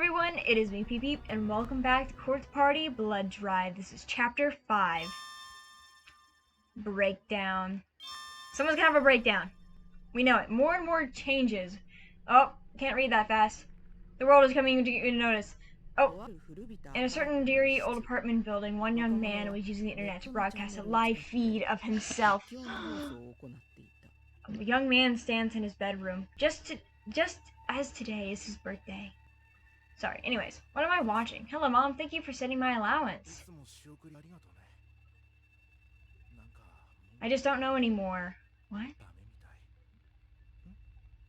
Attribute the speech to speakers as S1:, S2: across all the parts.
S1: everyone, it is me, Peep, and welcome back to Corpse Party Blood Drive. This is Chapter 5. Breakdown. Someone's gonna have a breakdown. We know it. More and more changes. Oh, can't read that fast. The world is coming into notice. Oh, in a certain dreary old apartment building, one young man was using the internet to broadcast a live feed of himself. The young man stands in his bedroom, just as today is his birthday. Sorry, anyways, what am I watching? Hello, Mom, thank you for setting my allowance. I just don't know anymore. What?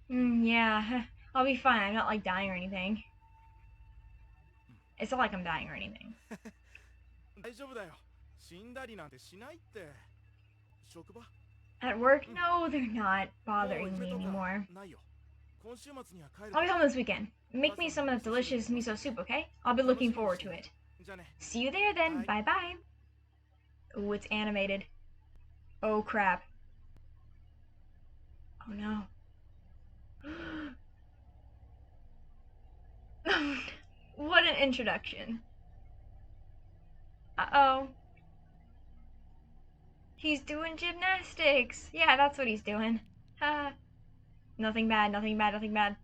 S1: Yeah, I'll be fine. I'm not, like, dying or anything. It's not like I'm dying or anything. At work? No, they're not bothering me anymore. I'll be home this weekend. Make me some of that delicious miso soup, okay? I'll be looking forward to it. See you there then. Bye-bye. Ooh, it's animated. Oh, crap. Oh, no. What an introduction. Uh-oh. He's doing gymnastics. Yeah, that's what he's doing. Nothing bad, nothing bad, nothing bad.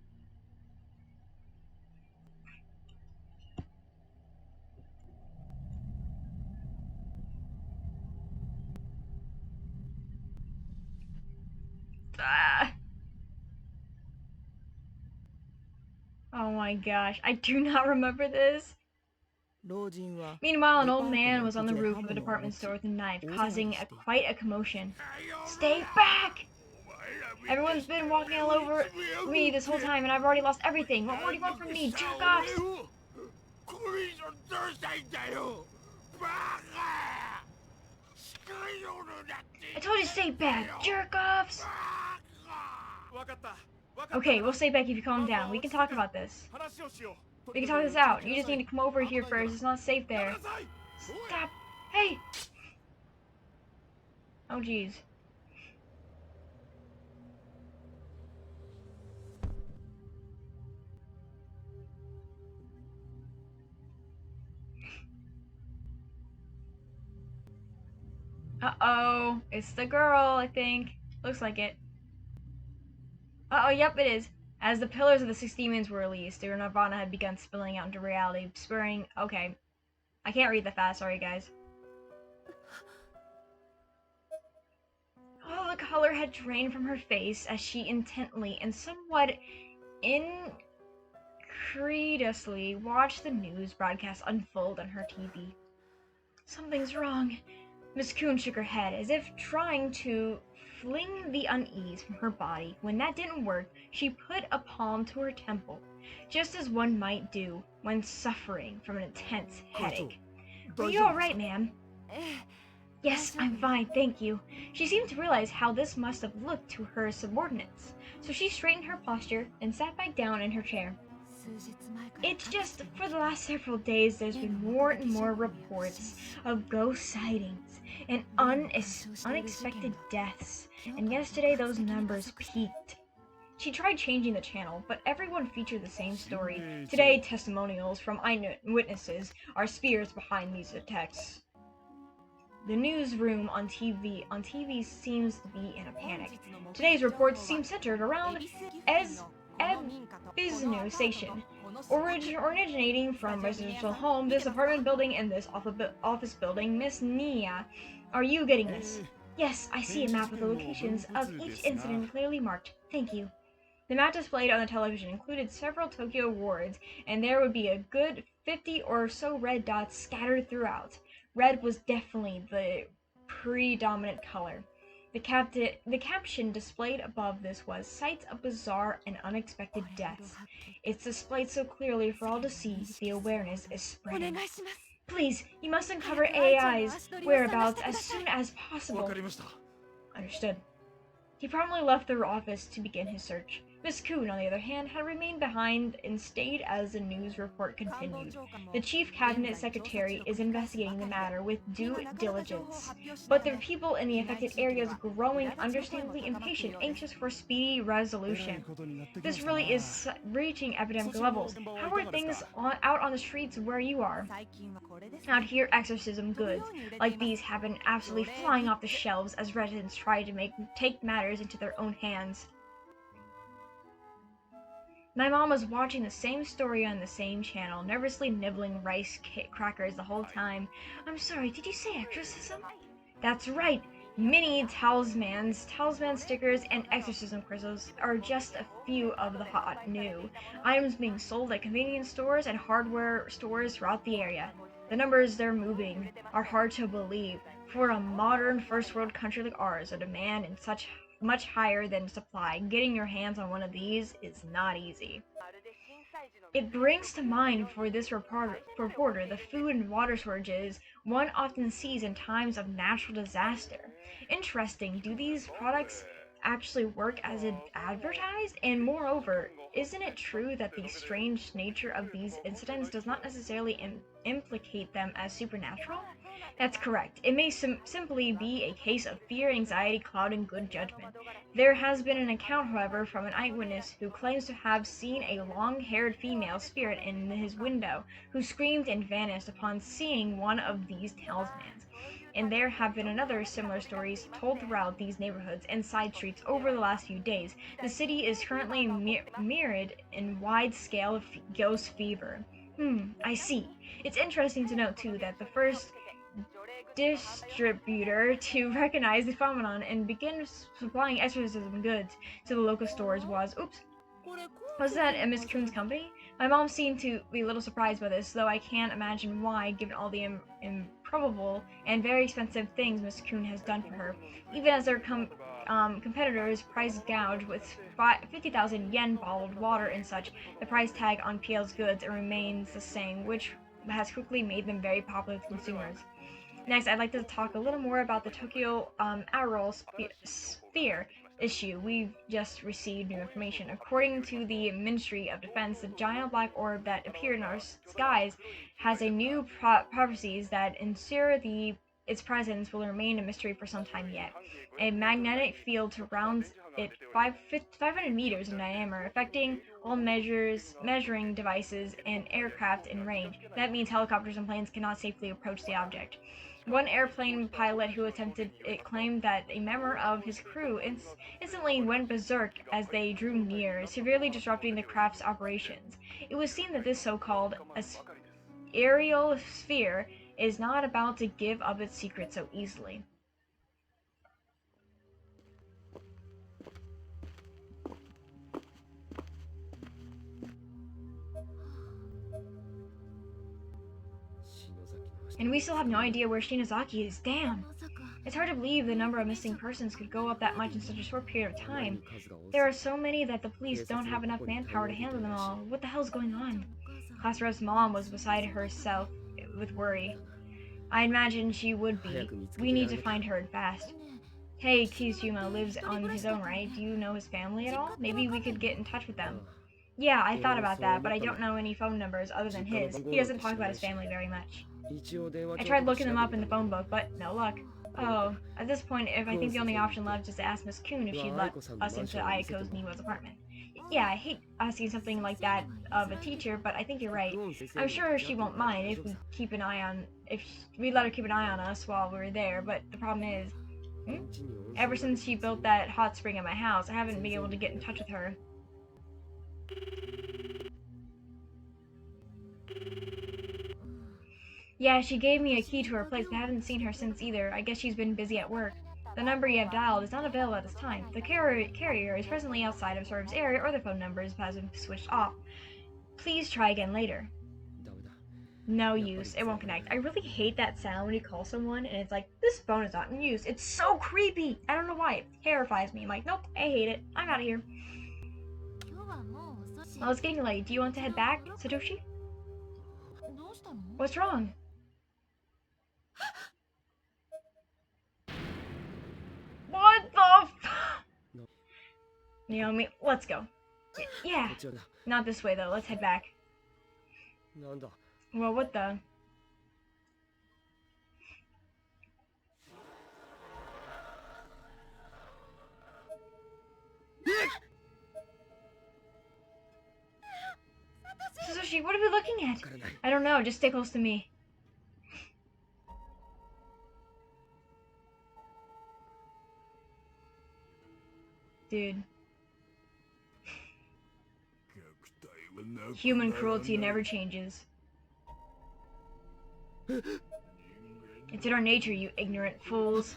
S1: Oh my gosh, I do not remember this. Meanwhile, an old man was on the roof of a department store with a knife, causing quite a commotion. Stay back! Everyone's been walking all over me this whole time, and I've already lost everything. What more do you want from me, jerk-offs? I told you to stay back, jerk-offs! Okay, we'll stay back if you calm down. We can talk about this. We can talk this out. You just need to come over here first. It's not safe there. Stop. Hey! Oh, jeez. Uh-oh. It's the girl, I think. Looks like it. Uh-oh, yep, it is. As the pillars of the 6 demons were released, their nirvana had begun spilling out into reality, spurring... Okay. I can't read that fast, sorry guys. Oh, the color had drained from her face as she intently and somewhat incredulously watched the news broadcast unfold on her TV. Something's wrong. Miss Kuhn shook her head, as if trying to fling the unease from her body. When that didn't work, she put a palm to her temple, just as one might do when suffering from an intense headache. Are you alright, ma'am? Yes, I'm fine, thank you. She seemed to realize how this must have looked to her subordinates, so she straightened her posture and sat back down in her chair. It's just, for the last several days, there's been more and more reports of ghost sightings and unexpected deaths, and yesterday those numbers peaked. She tried changing the channel, but everyone featured the same story. Today, testimonials from eyewitnesses are spears behind these attacks. The newsroom on TV seems to be in a panic. Today's reports seem centered around Ebiznu Station. Originating from residential home, this apartment building, and this office building. Miss Nia, are you getting this? Yes, I see a map of the locations of each incident clearly marked. Thank you. The map displayed on the television included several Tokyo wards, and there would be a good 50 or so red dots scattered throughout. Red was definitely the predominant color. The caption displayed above this was, "Sights of bizarre and unexpected deaths." It's displayed so clearly for all to see, the awareness is spreading. Please, you must uncover AI's whereabouts as soon as possible. Understood. He promptly left their office to begin his search. Miss Kuhn, on the other hand, had remained behind and stayed as the news report continued. The chief cabinet secretary is investigating the matter with due diligence, but the people in the affected areas growing understandably impatient, anxious for speedy resolution. This really is reaching epidemic levels. How are things out on the streets where you are? Out here, exorcism goods like these have been absolutely flying off the shelves as residents try to take matters into their own hands. My mom was watching the same story on the same channel, nervously nibbling rice crackers the whole time. I'm sorry, did you say exorcism? That's right. Mini talisman stickers, and exorcism crystals are just a few of the hot new items being sold at convenience stores and hardware stores throughout the area. The numbers they're moving are hard to believe. For a modern first world country like ours, the demand is such much higher than supply. Getting your hands on one of these is not easy. It brings to mind for this reporter the food and water shortages one often sees in times of natural disaster. Interesting, do these products actually work as advertised? And moreover, isn't it true that the strange nature of these incidents does not necessarily implicate them as supernatural? That's correct. It may simply be a case of fear, anxiety clouding good judgment. There has been an account, however, from an eyewitness who claims to have seen a long-haired female spirit in his window, who screamed and vanished upon seeing one of these talismans. And there have been other similar stories told throughout these neighborhoods and side streets over the last few days. The city is currently mirrored in wide-scale ghost fever. I see. It's interesting to note, too, that the first distributor to recognize the phenomenon and begin supplying exorcism goods to the local stores was that a Miss Kuhn's company? My mom seemed to be a little surprised by this, though I can't imagine why, given all the improbable and very expensive things Miss Kuhn has done for her. Even as their competitors price gouge with 50,000 yen bottled water and such, the price tag on PL's goods remains the same, which has quickly made them very popular with consumers. Next, I'd like to talk a little more about the Tokyo auroral sphere issue. We've just received new information. According to the Ministry of Defense, the giant black orb that appeared in our skies has a new prophecies that ensure its presence will remain a mystery for some time yet. A magnetic field surrounds it 500 meters in diameter, affecting all measuring devices and aircraft in range. That means helicopters and planes cannot safely approach the object. One airplane pilot who attempted it claimed that a member of his crew instantly went berserk as they drew near, severely disrupting the craft's operations. It was seen that this so-called aerial sphere is not about to give up its secret so easily. And we still have no idea where Shinozaki is. Damn! It's hard to believe the number of missing persons could go up that much in such a short period of time. There are so many that the police don't have enough manpower to handle them all. What the hell's going on? Classro's mom was beside herself with worry. I imagine she would be. We need to find her and fast. Hey, Kizuma lives on his own, right? Do you know his family at all? Maybe we could get in touch with them. Yeah, I thought about that, but I don't know any phone numbers other than his. He doesn't talk about his family very much. I tried looking them up in the phone book, but no luck. Oh, at this point, if I think the only option left is to ask Miss Kuhn if she'd let us into Ayako's Niwa's apartment. Yeah, I hate asking something like that of a teacher, but I think you're right. I'm sure she won't mind if we let her keep an eye on us while we're there, but the problem is, ever since she built that hot spring at my house, I haven't been able to get in touch with her. Yeah, she gave me a key to her place, but I haven't seen her since either. I guess she's been busy at work. The number you have dialed is not available at this time. The carrier is presently outside of service area, or the phone number has been switched off. Please try again later. No use. It won't connect. I really hate that sound when you call someone and it's like, this phone is not in use. It's so creepy. I don't know why. It terrifies me. I'm like, nope, I hate it. I'm out of here. Well, it's getting late. Do you want to head back, Satoshi? What's wrong? What the f- Naomi, let's go. Yeah. Not this way, though. Let's head back. Well, what the? Satoshi, what are we looking at? I don't know. Just stay close to me. Dude. Human cruelty never changes. It's in our nature, you ignorant fools.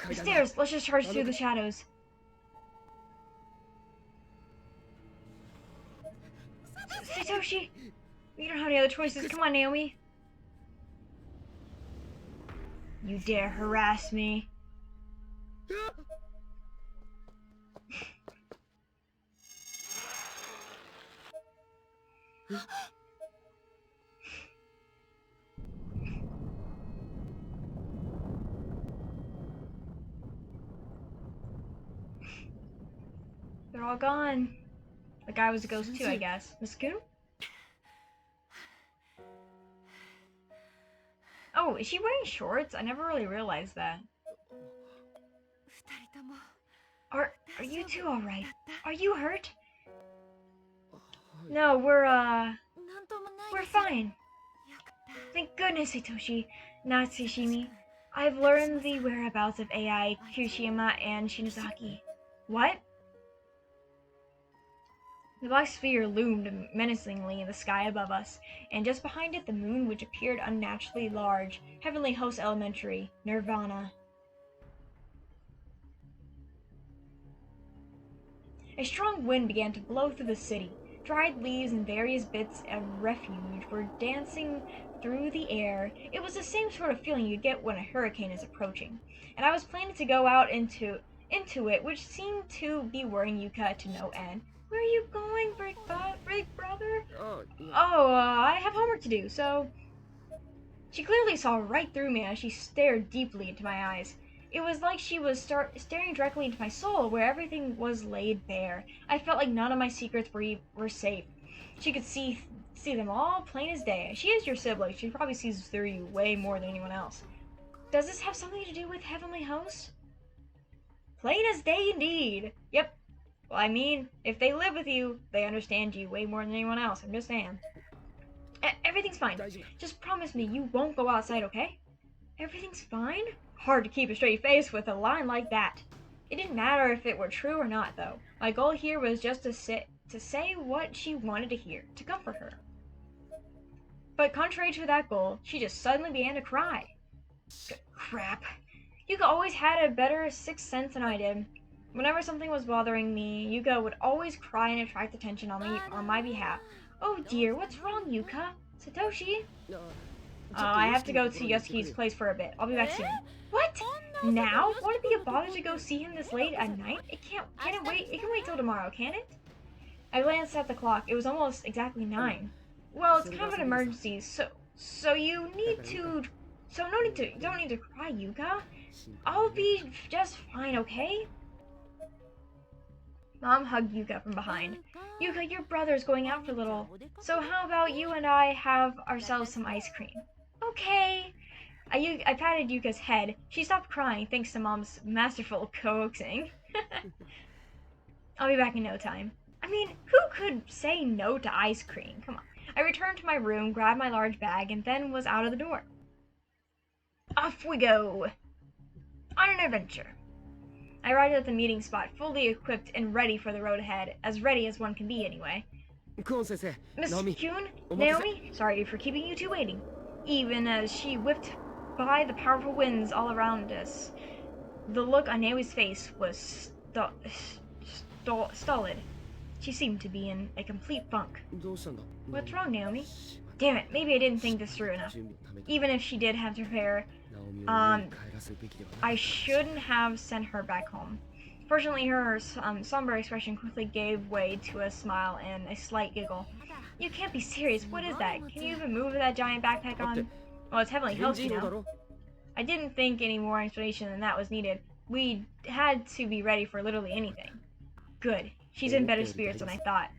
S1: The stairs! Let's just charge through the shadows. Satoshi! We don't have any other choices. Come on, Naomi. You dare harass me. They're all gone. The guy was a ghost too, I guess. Miss Coon? Oh, is she wearing shorts? I never really realized that. Are you two alright? Are you hurt? No, we're fine. Thank goodness, Hitoshi, Natsushimi. I've learned the whereabouts of AI, Kirishima, and Shinozaki. What? The black sphere loomed menacingly in the sky above us, and just behind it the moon, which appeared unnaturally large. Heavenly Host Elementary, Nirvana. A strong wind began to blow through the city. Dried leaves and various bits of refuge were dancing through the air. It was the same sort of feeling you get when a hurricane is approaching. And I was planning to go out into it, which seemed to be worrying Yuka to no end. Where are you going, big brother? I have homework to do, so... She clearly saw right through me as she stared deeply into my eyes. It was like she was staring directly into my soul, where everything was laid bare. I felt like none of my secrets were safe. She could see them all plain as day. She is your sibling. She probably sees through you way more than anyone else. Does this have something to do with Heavenly Host? Plain as day indeed. Yep. Well, I mean, if they live with you, they understand you way more than anyone else. I'm just saying. Everything's fine. Just promise me you won't go outside, okay? Everything's fine? Hard to keep a straight face with a line like that. It didn't matter if it were true or not, though. My goal here was just to say what she wanted to hear, to comfort her. But contrary to that goal, she just suddenly began to cry. Crap. Yuka always had a better sixth sense than I did. Whenever something was bothering me, Yuka would always cry and attract attention on my behalf. Oh dear, what's wrong, Yuka? Satoshi? I have to go to Yosuke's place for a bit. I'll be back soon. What? Now? Won't it be a bother to go see him this late at night? It can wait till tomorrow, can it? I glanced at the clock. It was almost exactly 9. Well, it's kind of an emergency, so you need to... So don't need to cry, Yuka. I'll be just fine, okay? Mom hugged Yuka from behind. Yuka, your brother's going out for a little. So how about you and I have ourselves some ice cream? Okay. I patted Yuka's head. She stopped crying thanks to Mom's masterful coaxing. I'll be back in no time. I mean, who could say no to ice cream? Come on. I returned to my room, grabbed my large bag, and then was out of the door. Off we go! On an adventure. I arrived at the meeting spot, fully equipped and ready for the road ahead. As ready as one can be, anyway. Miss Kuhn? Naomi? Sorry for keeping you two waiting. Even as she whipped by the powerful winds all around us, the look on Naomi's face was stolid. She seemed to be in a complete funk. What's wrong, Naomi? Damn it, maybe I didn't think this through enough. Even if she did have to prepare, I shouldn't have sent her back home. Fortunately, her somber expression quickly gave way to a smile and a slight giggle. You can't be serious. What is that? Can you even move with that giant backpack on? Well, it's Heavenly Host, you know. I didn't think any more explanation than that was needed. We had to be ready for literally anything. Good. She's in better spirits than I thought.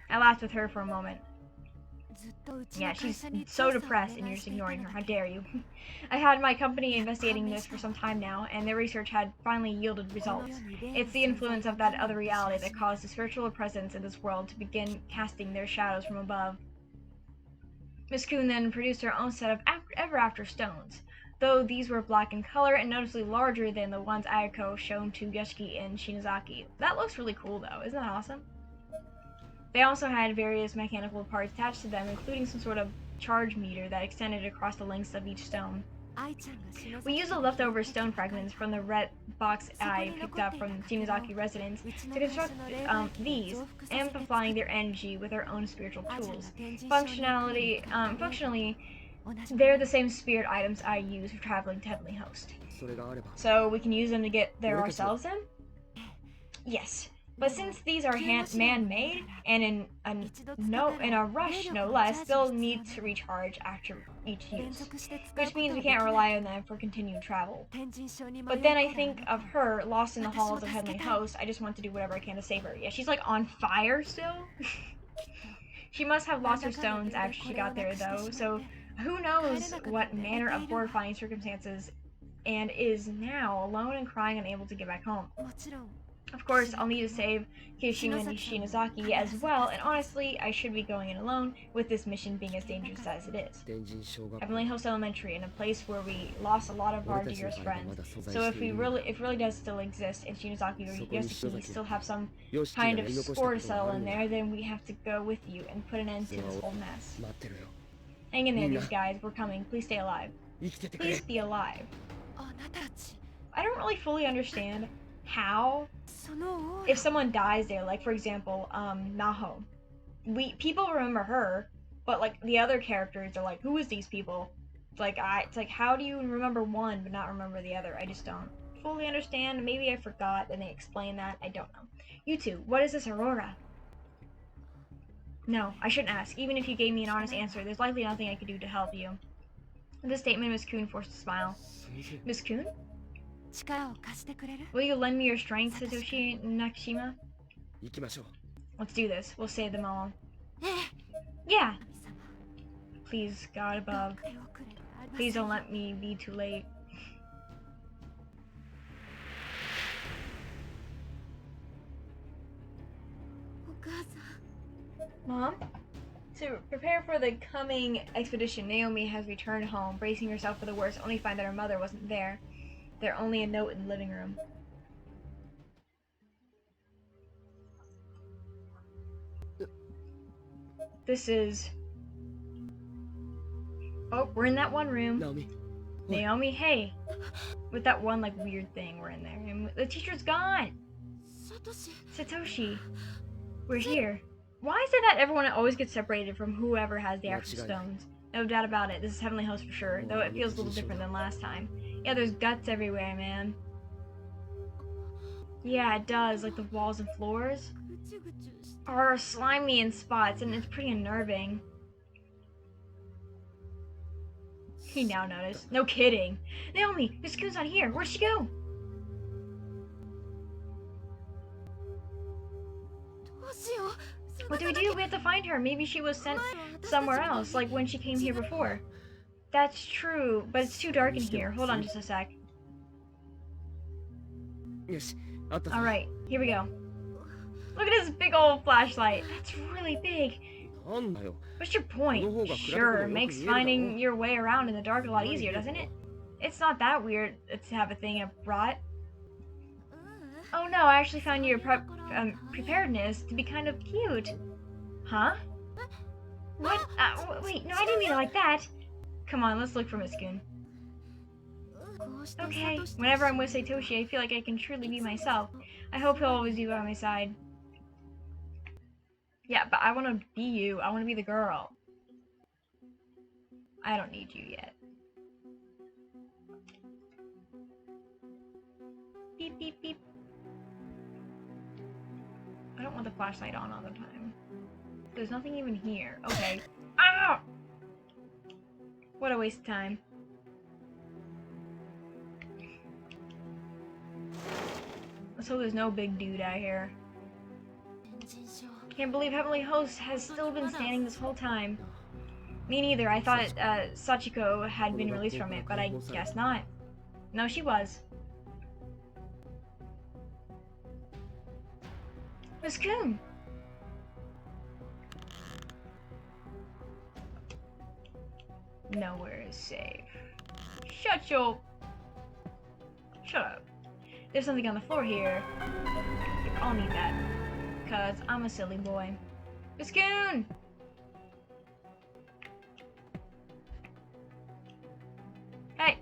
S1: I laughed with her for a moment. Yeah, she's so depressed and you're just ignoring her. How dare you? I had my company investigating this for some time now, and their research had finally yielded results. It's the influence of that other reality that caused the spiritual presence in this world to begin casting their shadows from above. Miss Kuhn then produced her own set of Ever After stones, though these were black in color and noticeably larger than the ones Ayako shown to Yoshiki and Shinozaki. That looks really cool though, isn't that awesome? They also had various mechanical parts attached to them, including some sort of charge meter that extended across the lengths of each stone. We used the leftover stone fragments from the red box I picked up from Shinozaki residence to construct these, amplifying their energy with our own spiritual tools. Functionally, they're the same spirit items I use for traveling to Heavenly Host. So we can use them to get there ourselves then? Yes. But since these are man-made, and in a rush no less, they'll need to recharge after each use, which means we can't rely on them for continued travel. But then I think of her, lost in the halls of Heavenly Host. I just want to do whatever I can to save her. Yeah, she's like on fire still. She must have lost her stones after she got there though, so who knows what manner of horrifying circumstances, and is now alone and crying, unable to get back home. Of course, I'll need to save Kirishima and Shinozaki as well, and honestly, I should be going in alone, with this mission being as dangerous as it is. Heavenly Host Elementary, in a place where we lost a lot of our dearest friends, so if it really does still exist, and Shinozaki or Yoshiki still have some kind of score to settle in there, then we have to go with you and put an end to this whole mess. Hang in there, these guys. We're coming. Please stay alive. Please be alive. I don't really fully understand how, if someone dies there, like for example, Naho, people remember her, but like the other characters are like, who is these people? It's like how do you remember one but not remember the other? I just don't fully understand. Maybe I forgot and they explain that. I don't know. You two, what is this Aurora? No, I shouldn't ask. Even if you gave me an honest answer, there's likely nothing I could do to help you. This statement, Miss Kuhn forced a smile. Miss Kuhn? Will you lend me your strength, Satoshi Nakashima? Let's do this. We'll save them all. Yeah! Please, God above. Please don't let me be too late. Mom? To prepare for the coming expedition, Naomi has returned home, bracing herself for the worst, only to find that her mother wasn't there. There's only a note in the living room. This is... Oh, we're in that one room. Naomi, hey! With that one, like, weird thing, we're in there. And the teacher's gone! Satoshi! We're here. Why is it that everyone always gets separated from whoever has the actual stones? No doubt about it, this is Heavenly Host for sure, though it feels a little different than last time. Yeah, there's guts everywhere, man. Yeah, it does, like the walls and floors are slimy in spots, and it's pretty unnerving. He now noticed. No kidding. Naomi, Miss Kuhn's not here. Where'd she go? What do we do? We have to find her. Maybe she was sent somewhere else, like when she came here before. That's true, but it's too dark in here. Hold on just a sec. Alright, here we go. Look at this big old flashlight. That's really big. What's your point? Sure, makes finding your way around in the dark a lot easier, doesn't it? It's not that weird to have a thing I brought. Oh no, I actually found your preparedness to be kind of cute. Huh? What? Wait, no, I didn't mean it like that. Come on, let's look for Miss Kuhn. Okay, whenever I'm with Satoshi, I feel like I can truly be myself. I hope he'll always be by my side. Yeah, but I want to be you. I want to be the girl. I don't need you yet. Beep, beep, beep. I don't want the flashlight on all the time. There's nothing even here. Okay. Ah! What a waste of time. So there's no big dude out here. Can't believe Heavenly Host has still been standing this whole time. Me neither. I thought Sachiko had been released from it, but I guess not. No, she was. Miss Coon! Nowhere is safe. Shut up. There's something on the floor here. I'll need that. Cause I'm a silly boy. Miss Coon! Hey!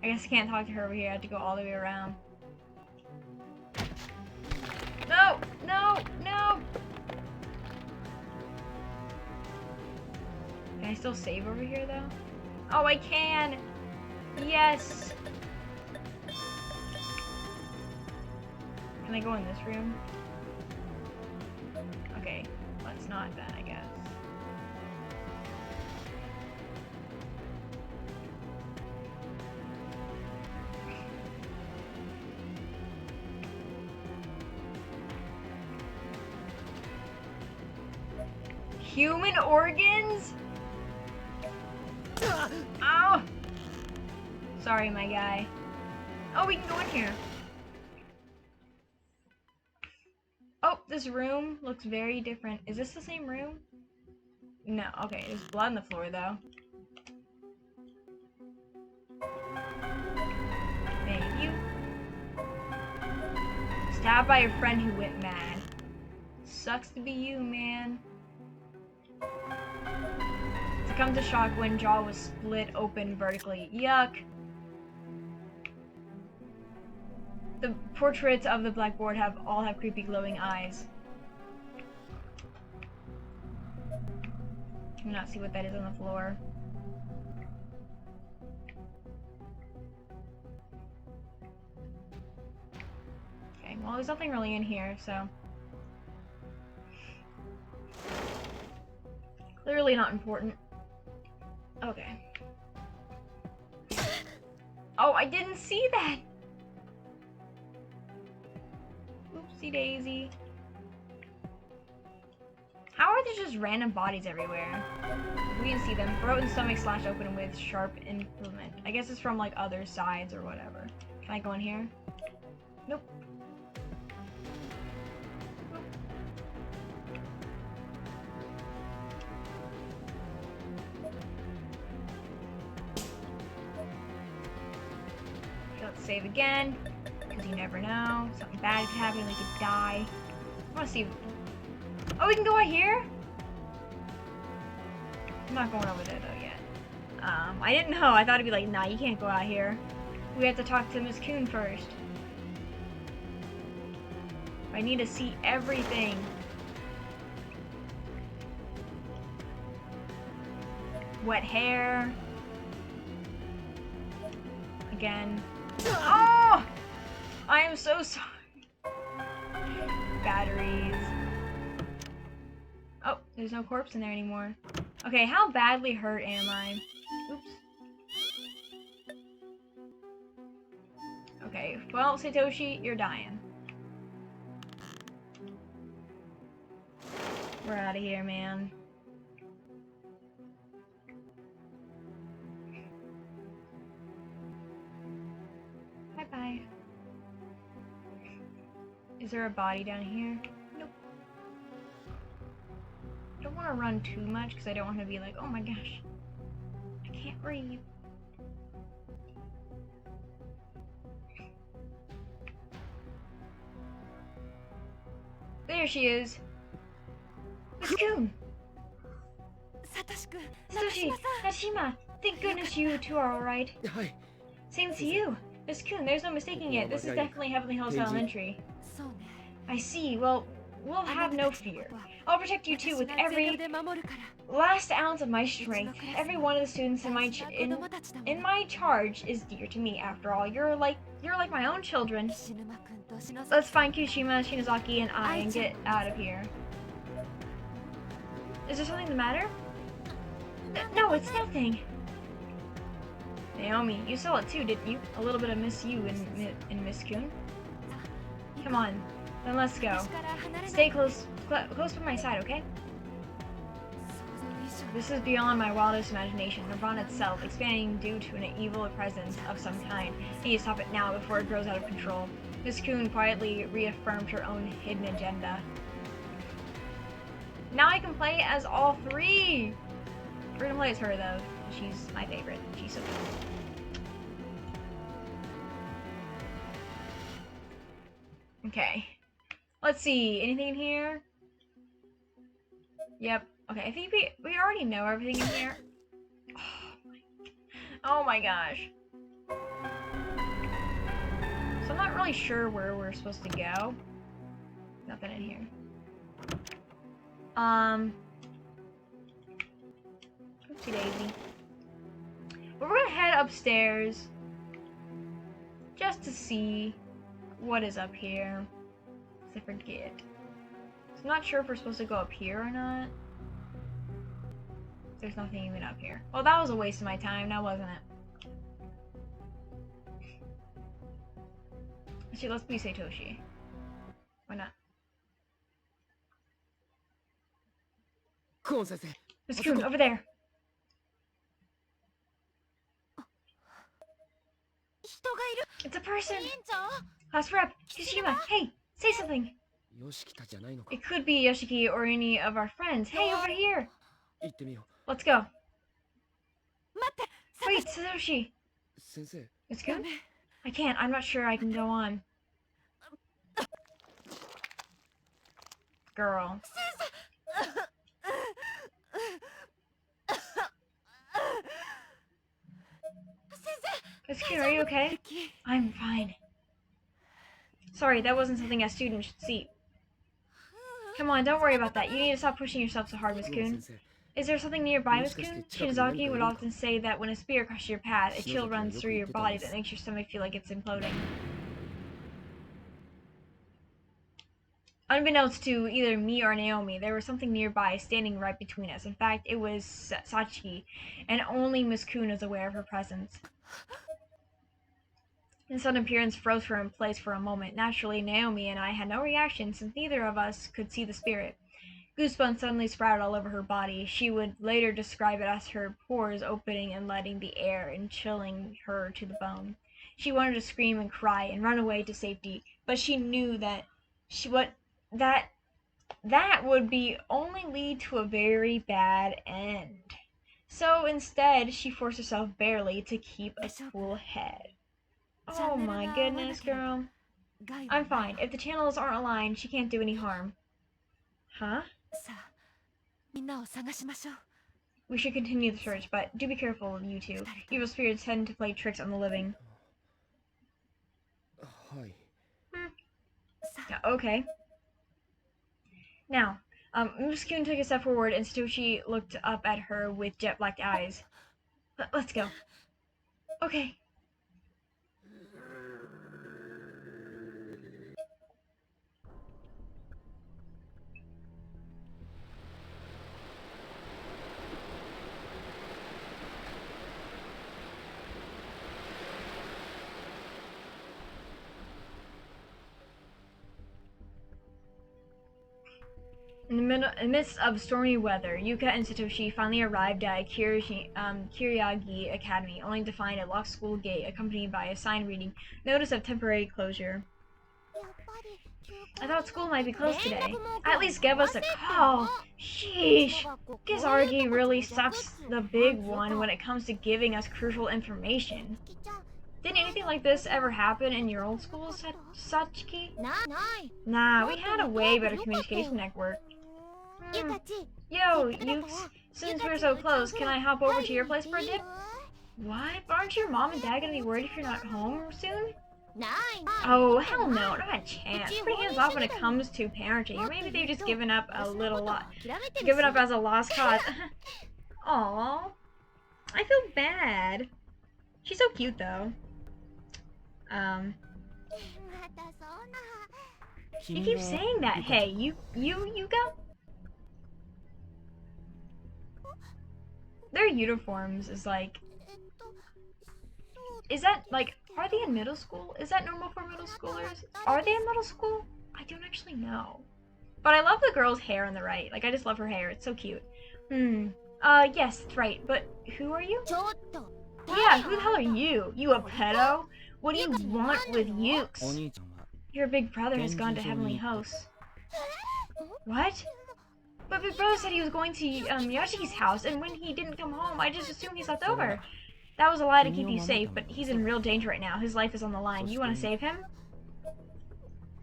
S1: I guess I can't talk to her over here. I have to go all the way around. No! No! No! Can I still save over here, though? Oh, I can! Yes! Can I go in this room? Okay, let's not then, I guess. Human organs? Oh! Sorry, my guy. Oh, we can go in here. Oh, this room looks very different. Is this the same room? No, okay, there's blood on the floor, though. Thank you. Stabbed by a friend who went mad. Sucks to be you, man. Succumbed to shock when jaw was split open vertically. Yuck. The portraits of the blackboard all have creepy glowing eyes. Cannot see what that is on the floor. Okay, well there's nothing really in here, so. Clearly not important. Okay. Oh, I didn't see that! Oopsie daisy. How are there just random bodies everywhere? We didn't see them. Throat and stomach slashed open with sharp implement. I guess it's from like other sides or whatever. Can I go in here? Nope. Let's save again, because you never know. Something bad could happen, we could die. I want to see. Oh, we can go out here? I'm not going over there though yet. I didn't know. I thought it'd be like, nah, you can't go out here. We have to talk to Miss Coon first. I need to see everything. Wet hair. Again. Oh! I am so sorry. Batteries. Oh, there's no corpse in there anymore. Okay, how badly hurt am I? Oops. Okay, well, Satoshi, you're dying. We're out of here, man. Bye-bye. Is there a body down here? Nope. I don't want to run too much because I don't want to be like, oh my gosh, I can't breathe. There she is. Miss Coon! Satoshi! Nashima! Thank goodness you two are alright. Same to you. Miss Coon, there's no mistaking it. This is definitely Heavenly Hills Elementary. I see. Well, we'll have no fear. I'll protect you two with every last ounce of my strength. Every one of the students in my charge is dear to me. After all, you're like my own children. Let's find Kushima, Shinozaki, and I and get out of here. Is there something the matter? No, it's nothing. Naomi, you saw it too, didn't you? A little bit of Miss You in Miss Kun. Come on, then let's go. Stay close by my side, okay? This is beyond my wildest imagination. Nirvana itself, expanding due to an evil presence of some kind. I need to stop it now before it grows out of control. Miss Kun quietly reaffirmed her own hidden agenda. Now I can play as all three! We're gonna play as her though. She's my favorite. She's so cute. Okay. Let's see. Anything in here? Yep. Okay, I think we already know everything in here. Oh my gosh. So I'm not really sure where we're supposed to go. Nothing in here. Oopsie daisy. But we're gonna head upstairs just to see what is up here. I forget. So I'm not sure if we're supposed to go up here or not. There's nothing even up here. Well, that was a waste of my time, now wasn't it? Actually, let's be Satoshi. Why not? Miss Kun, over there. It's a person! House rep, Kishima, hey, say something! It could be Yoshiki or any of our friends. Hey, over here! Let's go. Wait, Satoshi! Miss Kun? I can't, I'm not sure I can go on. Girl. Miss Kun, are you okay? I'm fine. Sorry, that wasn't something a student should see. Come on, don't worry about that. You need to stop pushing yourself so hard, Miss Kun. Is there something nearby, Miss Kun? Shinozaki would often say that when a spirit crosses your path, a chill runs through your body that makes your stomach feel like it's imploding. Unbeknownst to either me or Naomi, there was something nearby, standing right between us. In fact, it was Sachiki, and only Miss Kun was aware of her presence. His sudden appearance froze her in place for a moment. Naturally, Naomi and I had no reaction, since neither of us could see the spirit. Goosebumps suddenly sprouted all over her body. She would later describe it as her pores opening and letting the air and chilling her to the bone. She wanted to scream and cry and run away to safety, but she knew that that would be only lead to a very bad end. So instead, she forced herself barely to keep a cool head. Oh my goodness, girl. I'm fine. If the channels aren't aligned, she can't do any harm. Huh? We should continue the search, but do be careful, you two. Evil spirits tend to play tricks on the living. Yeah, okay. Now, Miss Kun took a step forward, and Satoshi looked up at her with jet-black eyes. Let's go. Okay. In the midst of stormy weather, Yuka and Satoshi finally arrived at Kiriagi Academy, only to find a locked school gate accompanied by a sign reading, "Notice of temporary closure." I thought school might be closed today. At least give us a call. Sheesh. Guess Argy really sucks the big one when it comes to giving us crucial information. Didn't anything like this ever happen in your old school, Sachiki? Nah, we had a way better communication network. Yo, Ukes, since we're so close, can I hop over to your place for a dip? What? Aren't your mom and dad gonna be worried if you're not home soon? Oh, hell no, not a chance. Pretty hands off when it comes to parenting. Or maybe they've just given up a little lot. Given up as a lost cause. Aww. I feel bad. She's so cute though. You keep saying that. Hey, you go? Their uniforms is like Is that, like, are they in middle school? Is that normal for middle schoolers? Are they in middle school? I don't actually know. But I love the girl's hair on the right. Like, I just love her hair. It's so cute. Yes, that's right. But who are you? Yeah, who the hell are you? You a pedo? What do you want with Ukes? Your big brother has gone to Heavenly House. What? But Big Brother said he was going to Yashiki's house, and when he didn't come home, I just assumed he slept over. That was a lie to keep you safe, but he's in real danger right now. His life is on the line. You want to save him?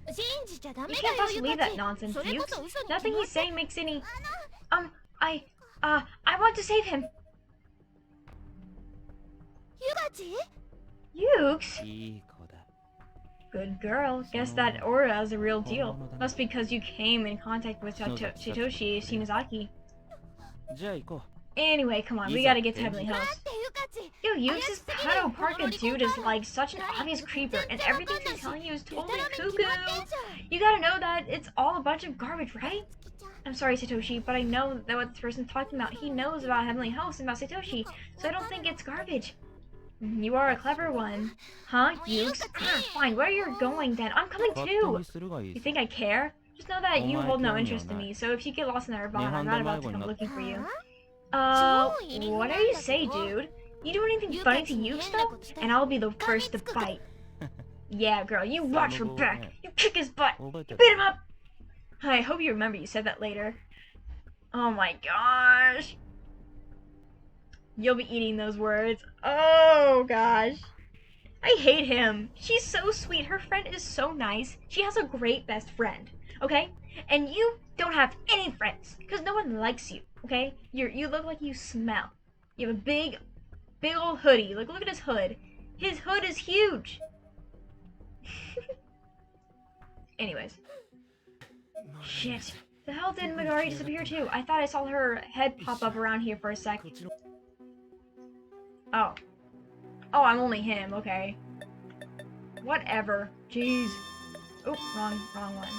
S1: You can't possibly believe that nonsense, Ukes. Nothing he's saying makes any... I want to save him. Ukes? Good girl. Guess that aura is a real deal. Must be because you came in contact with Satoshi Shinozaki. Anyway, come on, we gotta get to Heavenly House. Yo, Ukes, this pedo Parka dude is like such an obvious creeper, and everything he's telling you is totally cuckoo. You gotta know that it's all a bunch of garbage, right? I'm sorry, Satoshi, but I know that what this person's talking about. He knows about Heavenly House and about Satoshi, so I don't think it's garbage. You are a clever one. Huh, Ukes? Fine, where you're going then? I'm coming too! You think I care? Just know that you hold no interest in me, so if you get lost in the Nirvana, I'm not about to come looking for you. What are you say, dude? You do anything funny to Ukes, though? And I'll be the first to bite. Yeah, girl, you watch your back. You kick his butt. You beat him up. I hope you remember you said that later. Oh my gosh. You'll be eating those words. Oh gosh. I hate him. She's so sweet. Her friend is so nice. She has a great best friend, okay? And you don't have any friends because no one likes you, okay? You look like you smell. You have a big old hoodie. Look at his hood. His hood is huge. Anyways. Shit. The hell did Megari disappear too? I thought I saw her head pop up around here for a sec. Oh. Oh, I'm only him, okay. Whatever. Jeez. Oh, wrong one.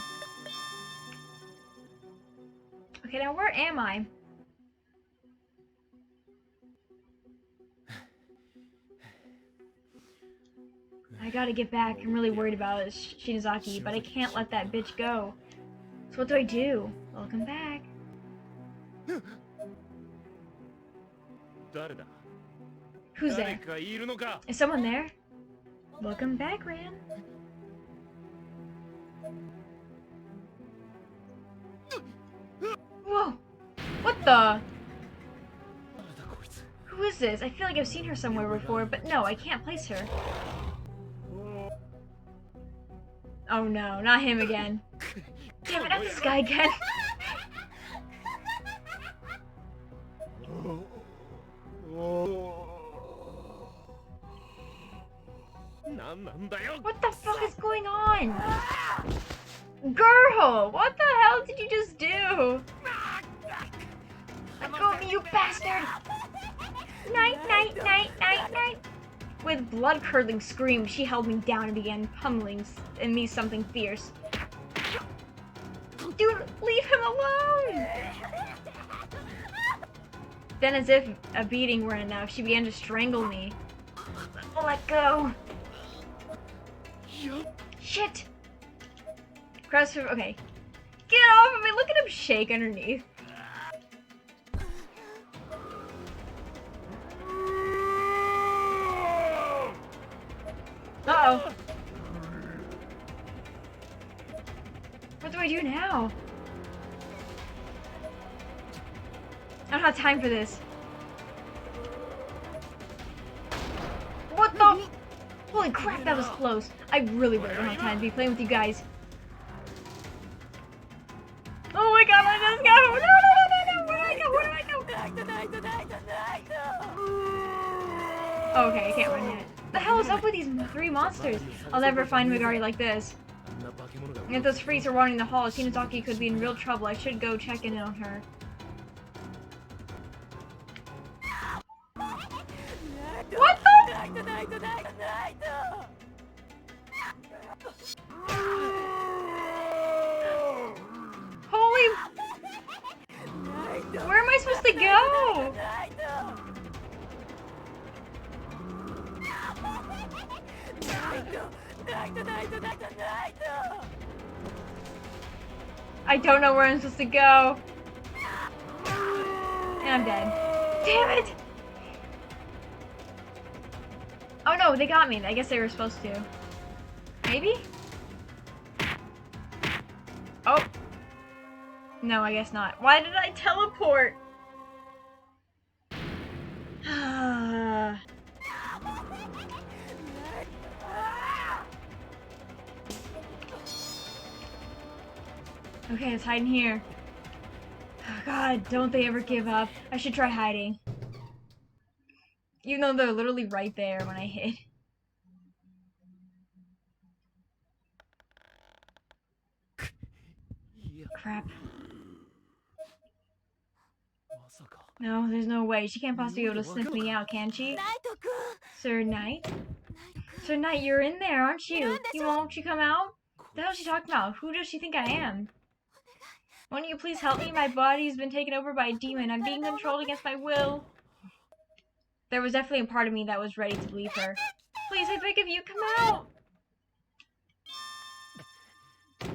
S1: Okay, now where am I? I gotta get back. I'm really worried about Shinozaki, but I can't let that bitch go. So what do I do? Welcome back. Who's there? Is someone there? Welcome back, Ran. Whoa! What the? Who is this? I feel like I've seen her somewhere before, but no, I can't place her. Oh no, not him again. Damn it, not this guy again. What the fuck is going on? Girl, what the hell did you just do? Let go of me, you bastard! Night, night, night, night, night. With blood-curdling screams, she held me down and began pummeling me something fierce. Dude, leave him alone! Then, as if a beating weren't enough, she began to strangle me. Let go. Shit! Cross her. Okay. Get off of me! Look at him shake underneath. Uh-oh. What do I do now? I don't have time for this. What the? Holy crap, that was close. I really don't have time to be playing with you guys. Oh my god, I just got. No, no, no, no, no! Where do I go? Where do I go? Oh, okay, I can't run yet. What the hell is up with these three monsters? I'll never find Megari like this. And if those freaks are wandering the hall, Shinozaki could be in real trouble. I should go check in on her. What the? Holy... Where am I supposed to go? I don't know where I'm supposed to go. And I'm dead. Damn it! Oh no, they got me. I guess they were supposed to. Maybe? Oh. No, I guess not. Why did I teleport? Okay, let's hide in here. Oh, God, don't they ever give up. I should try hiding. Even though they're literally right there when I hit. Crap. No, there's no way. She can't possibly be able to sniff me out, can she? Sir Knight? Sir Knight, you're in there, aren't you? Won't you come out? What the hell is she talking about? Who does she think I am? Won't you please help me? My body's been taken over by a demon. I'm being controlled against my will. There was definitely a part of me that was ready to believe her. Please, I beg of you, come out!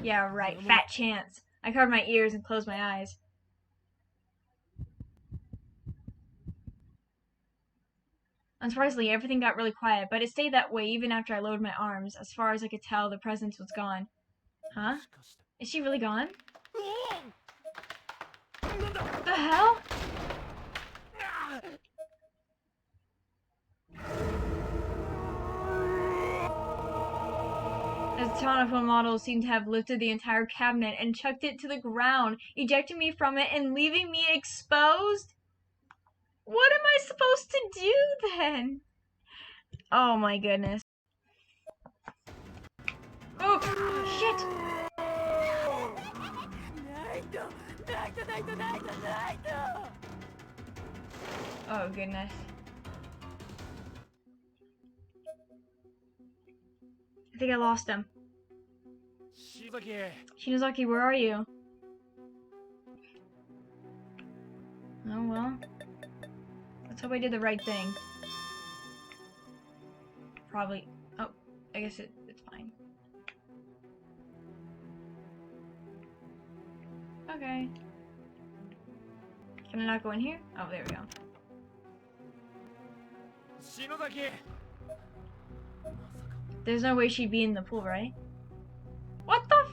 S1: Yeah, right. Fat chance. I covered my ears and closed my eyes. Unsurprisingly, everything got really quiet, but it stayed that way even after I lowered my arms. As far as I could tell, the presence was gone. Huh? Is she really gone? The hell? The telephone model seemed to have lifted the entire cabinet and chucked it to the ground, ejecting me from it and leaving me exposed? What am I supposed to do then? Oh my goodness. Oh, shit! Oh goodness. I think I lost him. Shinozaki, where are you? Oh well. Let's hope I did the right thing. Probably. Oh, I guess it's fine. Okay. Can I not go in here? Oh, there we go. There's no way she'd be in the pool, right? What the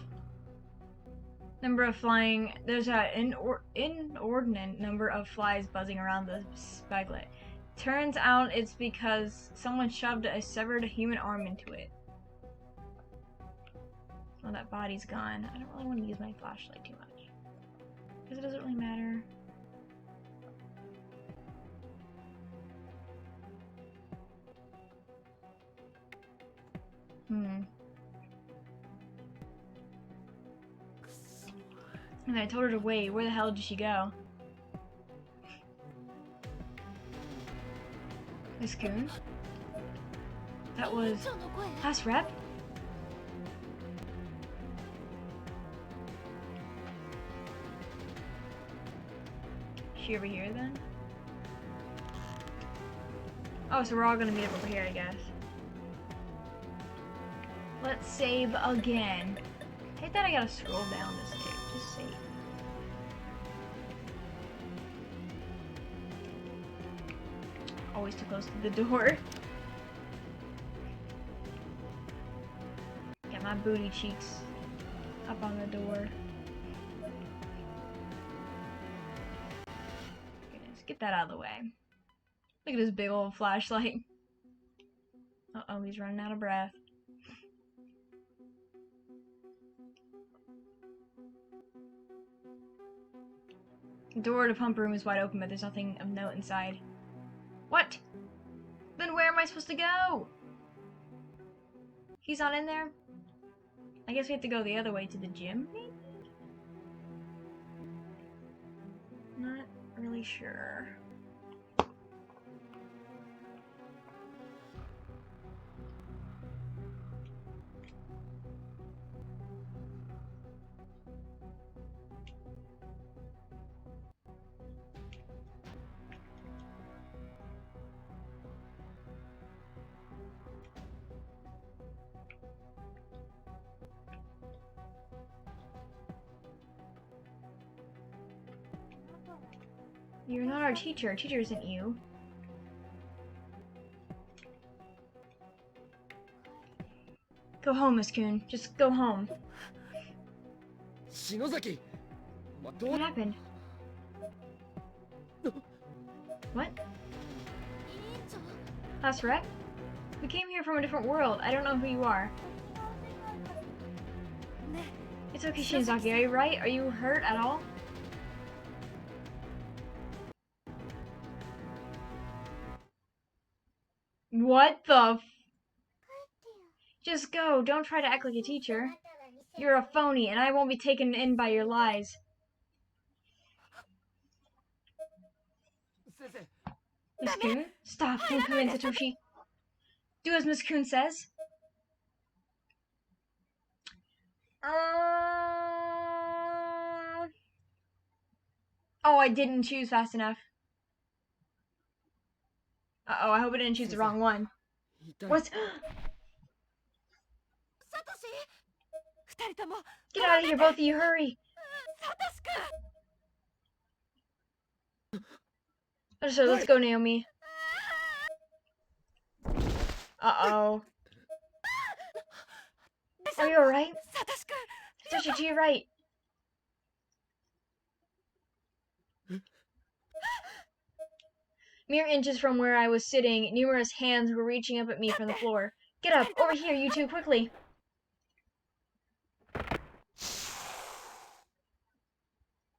S1: number of flying... There's an inordinate number of flies buzzing around the spaglet. Turns out it's because someone shoved a severed human arm into it. Oh, that body's gone. I don't really want to use my flashlight too much. Because it doesn't really matter. And I told her to wait. Where the hell did she go? Miss Coon? That was... Class rep? Is she over here then? Oh, so we're all gonna meet up over here, I guess. Let's save again. I hate that I gotta scroll down to save. Just save. Always too close to the door. Get my booty cheeks up on the door. Goodness, get that out of the way. Look at this big old flashlight. Uh-oh, he's running out of breath. The door to pump room is wide open, but there's nothing of note inside. What? Then where am I supposed to go? He's not in there? I guess we have to go the other way to the gym, maybe? Not really sure. You're not our teacher. Our teacher isn't you. Go home, Miss Kuhn. Just go home. What happened? What? Class rep? We came here from a different world. I don't know who you are. It's okay, Shinzaki. Are you right? Are you hurt at all? What the Just go. Don't try to act like a teacher. You're a phony, and I won't be taken in by your lies. Miss Kuhn? Stop. Don't come in, Satoshi. Do as Miss Kuhn says. Oh, I didn't choose fast enough. Uh-oh, I hope I didn't choose the wrong one. What? Get out of here, both of you, hurry! So let's go, Naomi. Uh-oh. Are you alright? Satoshi, to your right. Mere inches from where I was sitting, numerous hands were reaching up at me from the floor. Get up! Over here, you two, quickly!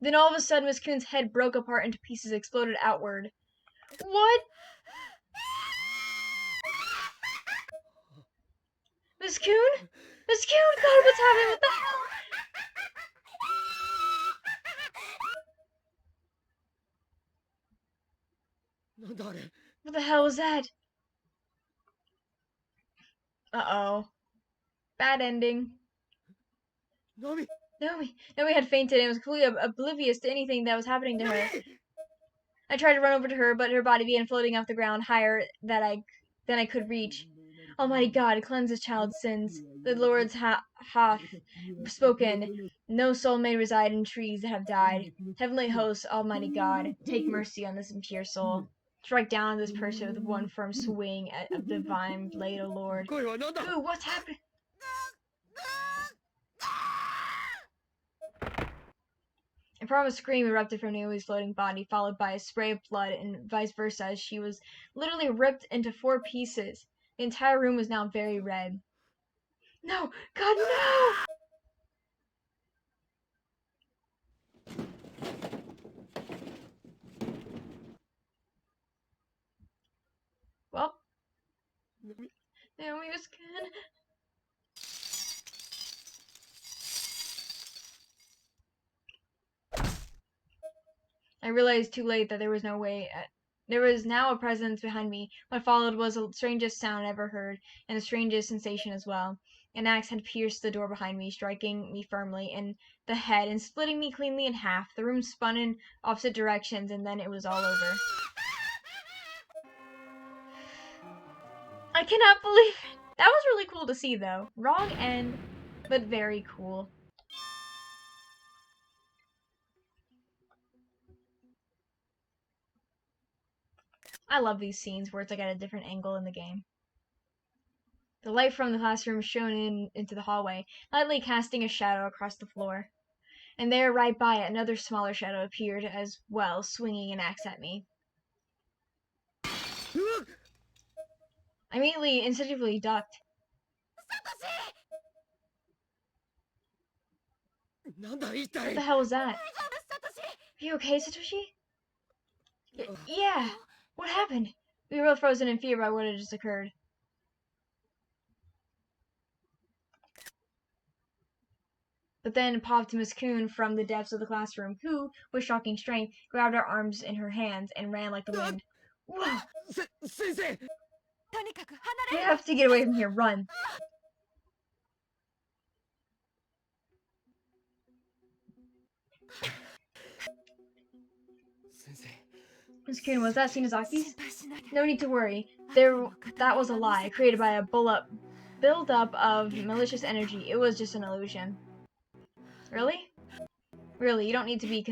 S1: Then all of a sudden, Miss Kuhn's head broke apart into pieces, exploded outward. What? Miss Kuhn? Miss Kuhn? God, what's happening? What the hell? What the hell was that? Uh-oh. Bad ending. Naomi had fainted and was completely oblivious to anything that was happening to her. I tried to run over to her, but her body began floating off the ground higher than I could reach. Almighty God, cleanse this child's sins. The Lord's hath spoken. No soul may reside in trees that have died. Heavenly hosts, Almighty God, take mercy on this impure soul. Strike down this person with one firm swing of the divine blade, O Lord. Who? What's happening? A promised scream erupted from Naomi's floating body, followed by a spray of blood, and vice versa, as she was literally ripped into 4 pieces. The entire room was now very red. No! God, no! Well, Naomi was good. I realized too late that there was no way. There was now a presence behind me. What followed was the strangest sound I ever heard, and the strangest sensation as well. An axe had pierced the door behind me, striking me firmly in the head and splitting me cleanly in half. The room spun in opposite directions, and then it was all over. I cannot believe it. That was really cool to see, though. Wrong end, but very cool. I love these scenes where it's like at a different angle in the game. The light from the classroom shone into the hallway, lightly casting a shadow across the floor. And there, right by it, another smaller shadow appeared as well, swinging an axe at me. I immediately, instinctively ducked. What the hell was that? Are you okay, Satoshi? Yeah. What happened? We were both frozen in fear by what had just occurred. But then popped Miss Kuhn from the depths of the classroom, who, with shocking strength, grabbed her arms in her hands and ran like the wind. Whoa! We have to get away from here. Run. Miss Kuhn, was that Shinazaki's? No need to worry. That was a lie, created by a build-up of malicious energy. It was just an illusion. Really? Really, you don't need to be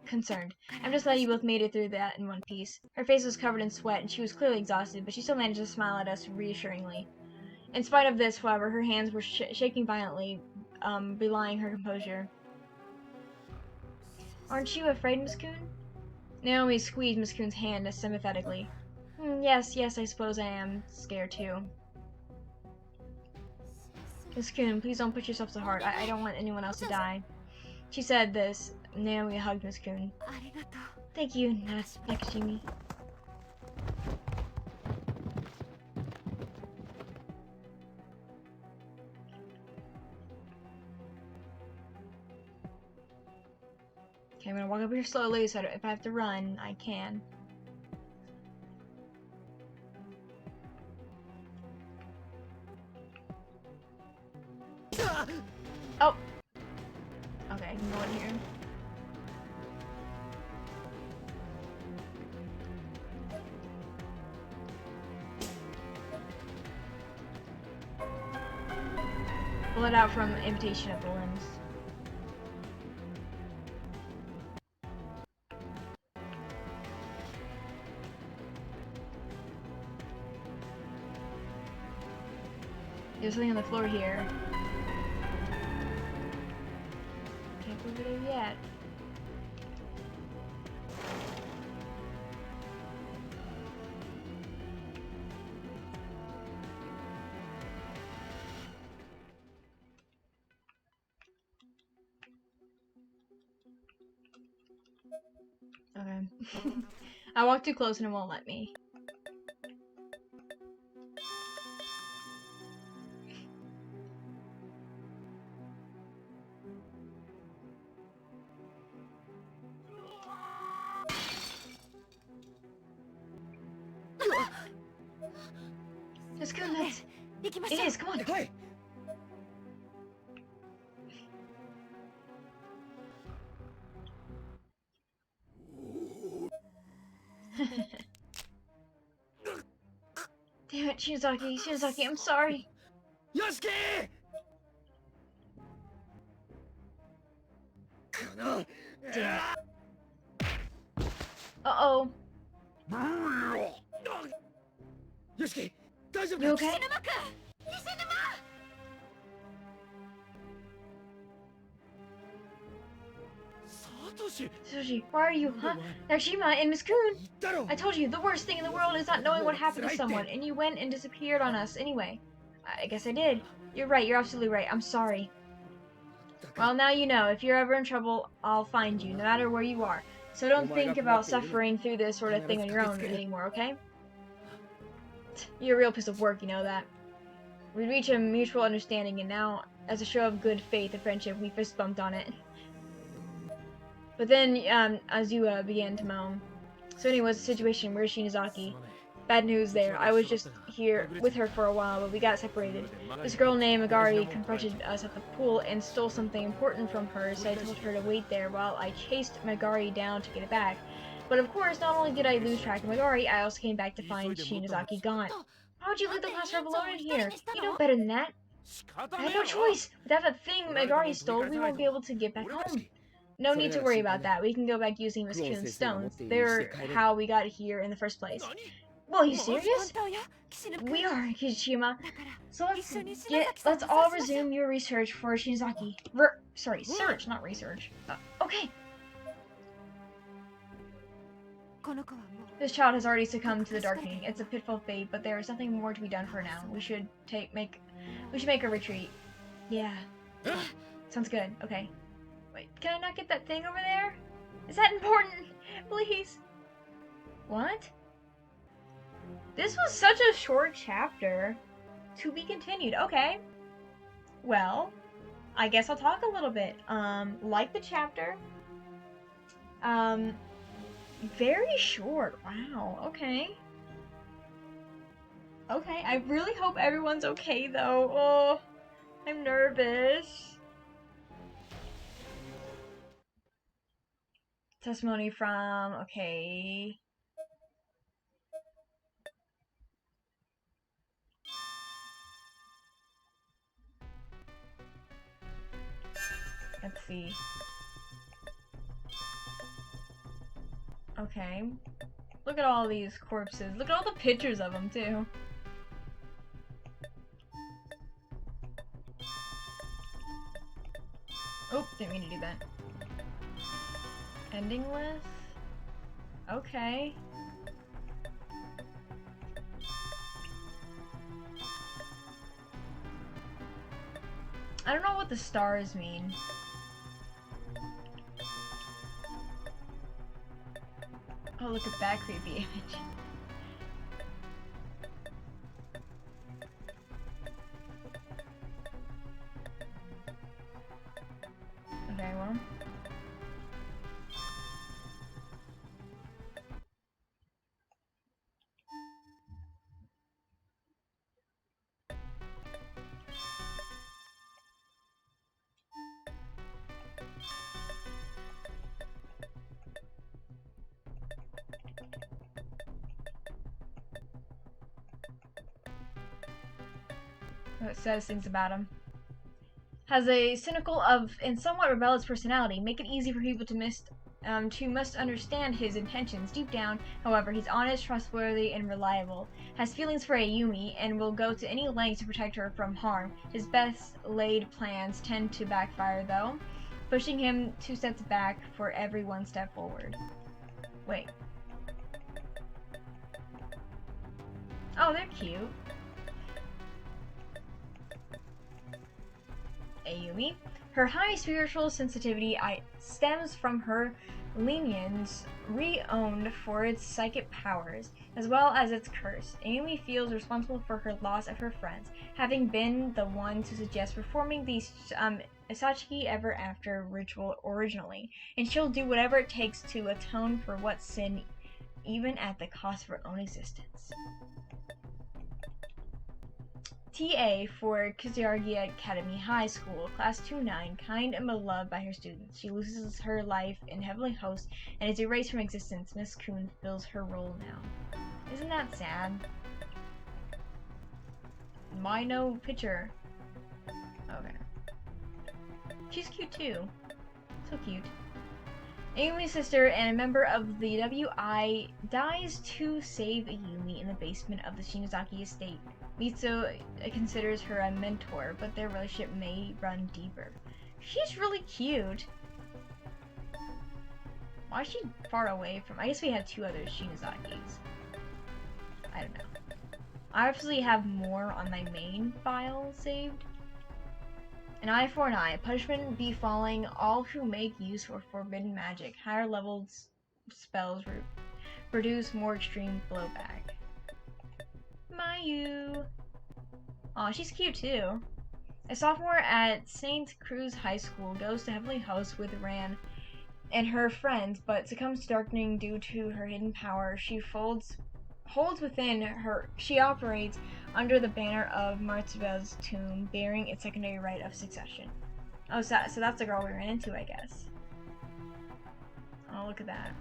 S1: concerned. I'm just glad you both made it through that in one piece. Her face was covered in sweat, and she was clearly exhausted, but she still managed to smile at us reassuringly. In spite of this, however, her hands were shaking violently, belying her composure. Aren't you afraid, Miss Coon? Naomi squeezed Miss Coon's hand sympathetically. Yes, I suppose I am scared too. Miss Coon, please don't push yourself so hard. I don't want anyone else to die. She said this. Naomi hugged Miss Coon. Thank you, Nakajimi. Okay, I'm gonna walk up here slowly, so if I have to run, I can. Oh! Okay, I can go in here. Pull it out from Invitation of the Limbs. There's something on the floor here. Can't move it in yet. Okay. I walked too close and it won't let me. Let's go, nuts. It is, come on.
S2: Hey!
S1: Damn it, Shinozaki, I'm sorry.
S2: Yosuke!
S1: Damn it. Uh-oh.
S2: Yosuke,
S1: You okay? Satoshi, why are you, huh? Nakajima and Miss Coon! I told you, the worst thing in the world is not knowing what happened to someone, and you went and disappeared on us anyway. I guess I did. You're right, you're absolutely right. I'm sorry. Well, now you know. If you're ever in trouble, I'll find you, no matter where you are. So don't think about suffering through this sort of thing on your own anymore, okay? You're a real piece of work, you know that. We reached a mutual understanding, and now, as a show of good faith and friendship, we fist bumped on it. But then, Azua began to moan. So anyways, the situation, where's Shinozaki? Bad news there. I was just here with her for a while, but we got separated. This girl named Megari confronted us at the pool and stole something important from her, so I told her to wait there while I chased Megari down to get it back. But of course, not only did I lose track of Megari, I also came back to find Shinozaki gone. Why would you leave the classroom alone in here? You know better than that. I had no choice. Without that thing Megari stole, we won't be able to get back home. No need to worry about that. We can go back using Miss Coon's stones. They're how we got here in the first place. Well, are you serious? We are, Kishima. So let's all resume your research for Shinozaki. Search, not research. Okay. This child has already succumbed to the darkening. It's a pitiful fate, but there is nothing more to be done for now. We should make a retreat. Yeah. Sounds good. Okay. Wait, can I not get that thing over there? Is that important? Please. What? This was such a short chapter. To be continued. Okay. Well, I guess I'll talk a little bit. Like the chapter. Very short. Wow. Okay. Okay. I really hope everyone's okay, though. Oh, I'm nervous. Testimony from, okay. Let's see. Okay. Look at all these corpses. Look at all the pictures of them, too. Oh, didn't mean to do that. Ending list? Okay. I don't know what the stars mean. Oh, look at that creepy image. Okay, well. It says things about him. Has a cynical and somewhat rebellious personality, make it easy for people to misunderstand his intentions. Deep down, however, he's honest, trustworthy, and reliable. Has feelings for Ayumi and will go to any length to protect her from harm. His best laid plans tend to backfire, though, pushing him 2 steps back for every 1 step forward. Wait. Oh, they're cute. Ayumi. Her high spiritual sensitivity stems from her lineage re-owned for its psychic powers, as well as its curse. Ayumi feels responsible for her loss of her friends, having been the one to suggest performing the Isachiki Ever After ritual originally, and she'll do whatever it takes to atone for what sin, even at the cost of her own existence. TA for Kizargi Academy High School, Class 2-9, kind and beloved by her students. She loses her life in Heavenly Host and is erased from existence. Miss Kuhn fills her role now. Isn't that sad? Why no picture? Okay. She's cute too. So cute. Ayumi's sister and a member of the WI dies to save Ayumi in the basement of the Shinozaki estate. Mitsu considers her a mentor, but their relationship may run deeper. She's really cute. Why is she far away from... I guess we had 2 other Shinozakis. I don't know. I obviously have more on my main file saved. An eye for an eye. Punishment befalling all who make use of forbidden magic. Higher leveled spells produce more extreme blowback. Mayu. Aw, she's cute too. A sophomore at St. Cruz High School goes to Heavenly Host with Ran and her friends, but succumbs to darkening due to her hidden power. She holds within her. She operates under the banner of Martibel's tomb, bearing its secondary right of succession. Oh, so that's the girl we ran into, I guess. Oh, look at that.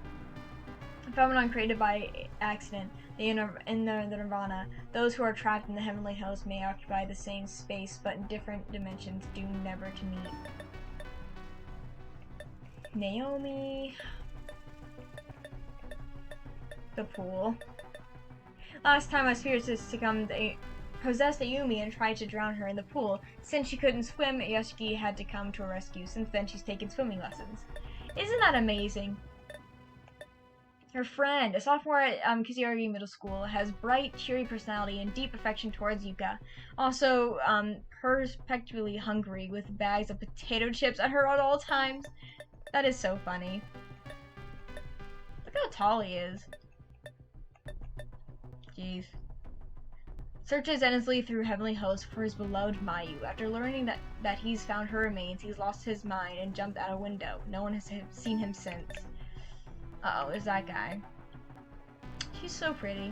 S1: A phenomenon created by accident. In the Nirvana, those who are trapped in the Heavenly Host may occupy the same space, but in different dimensions, doomed never to meet. Naomi. The pool. Last time my spirits possessed Ayumi and tried to drown her in the pool. Since she couldn't swim, Yoshiki had to come to her rescue. Since then, she's taken swimming lessons. Isn't that amazing? Her friend, a sophomore at Kizuyari Middle School, has bright, cheery personality and deep affection towards Yuka. Also, perpetually hungry with bags of potato chips at her at all times. That is so funny. Look how tall he is. Jeez. Searches endlessly through Heavenly Host for his beloved Mayu. After learning that he's found her remains, he's lost his mind and jumped out a window. No one has seen him since. Uh-oh, is that guy. She's so pretty.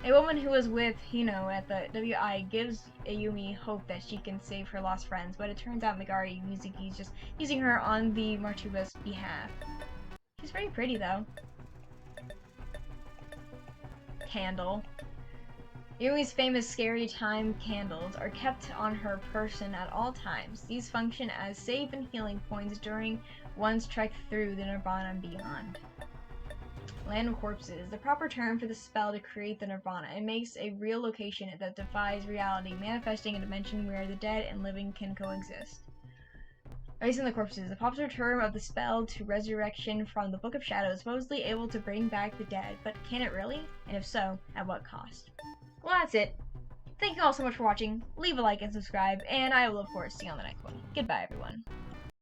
S1: A woman who was with Hino at the WI gives Ayumi hope that she can save her lost friends, but it turns out Megari Mizuki is just using her on the Martuba's behalf. She's very pretty, though. Candle. Ayumi's famous scary time candles are kept on her person at all times. These function as safe and healing points during one's trek through the Nirvana and beyond. Land of Corpses, the proper term for the spell to create the nirvana. It makes a real location that defies reality, manifesting a dimension where the dead and living can coexist. Raising the Corpses, the popular term of the spell to resurrection from the Book of Shadows, supposedly able to bring back the dead, but can it really? And if so, at what cost? Well, that's it. Thank you all so much for watching. Leave a like and subscribe, and I will of course see you on the next one. Goodbye, everyone.